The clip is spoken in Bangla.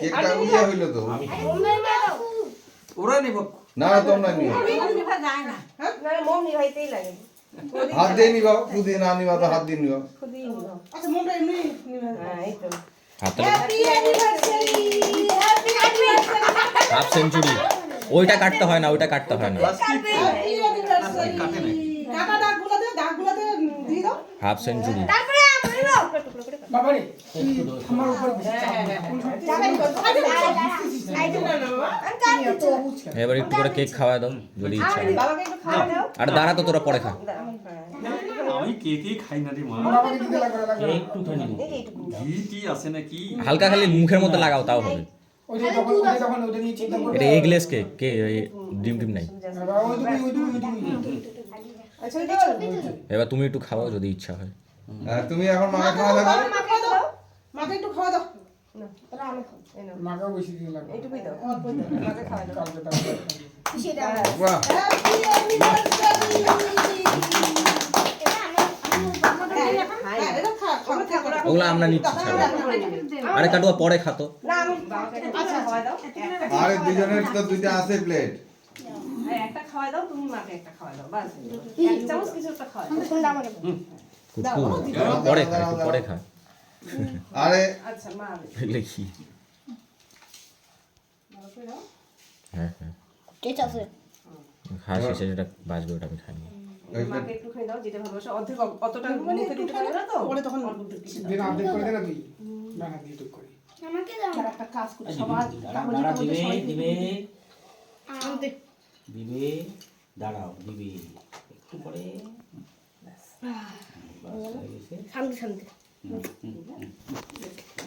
কেকটা উড়িয়া হইলো তো ওরা নিব না তোমরা নিও যায় না না মোম নিভাইতেই লাগে হাত দিয়ে নিবা খুদি না নিবা তো হাত দিয়ে নিবা খুদি নিও আচ্ছা মোমটা এমনি নিবে হ্যাঁ এই তো হাতে happy anniversary happy anniversary half century ওইটা কাটতে হয় না ওইটা কাটতে হয় না হ্যাপি অ্যানিভার্সারি কাটা দাগগুলোতে দিয়ে দাও হাফ সেঞ্চুরি তারপরে আমরা টুকরো করে বাবা রে আমার উপর এবার একটু করে কেক খাওয়া দাও যদি ইচ্ছা হয় বাবাকে একটু খাওয়া দাও আর দাঁড়া তো তোরা পরে খা আমি কেকই খাই না রে মা বাবাকে দিতে লাগবে একটুখানি ঘি টি আছে নাকি হালকা খালি মুখের মধ্যে লাগাও তাও হবে ওই যে যখন ওটা নিয়ে চিন্তা করবে এটা এগলেস কেক কে ডিম ডিম নাই আচ্ছা ওই এবার তুমি একটু খাও যদি ইচ্ছা হয় তুমি এখন মাকে খাওয়া দাও মাকে একটু খাওয়া দাও না তাহলে আমি খাও এই নাও মাকেও বেশি দিন লাগবে এইটুকুই দাও অল্পই দাও আমাকে খাওয়া দাও কালকে তাহলে বাহ হ্যাপি অ্যানিভার্সারি এটা খা ওগুলো আমরা নিচ্ছি ছাড়ো আরে কাটুয়া পরে খাতো না আমি বাবাকে আচ্ছা খাওয়া দাও আরে দুজনের তো দুইটা আছে প্লেট হ্যাঁ একটা খাওয়া দাও তুমি মাকে একটা খাওয়া দাও বাস এক চামচ কিছু একটা খাওয়া দাও কুকু পরে খা একটু পরে খা আরে আচ্ছা মা এগুলো কি হ্যাঁ হ্যাঁ খাওয়া শেষে যেটা বাঁচবে ওটা আমি খাই ওই মাকে একটু খাই দাও যেটা ভালোবাসো অর্ধেক অতটা মুখে দিতে পারবে না তো পরে তখন দিন আপডেট করে দে না তুই না না দিয়ে টুক করে আর একটা কাজ করি সবার তাহলে দাঁড়া তোমাদের দিবে সবাই দিবে দিবে দাঁড়াও দিবে একটু পরে ব্যাস, হয়ে গেছে। শান্তি শান্তি হুম, হুম, হুম।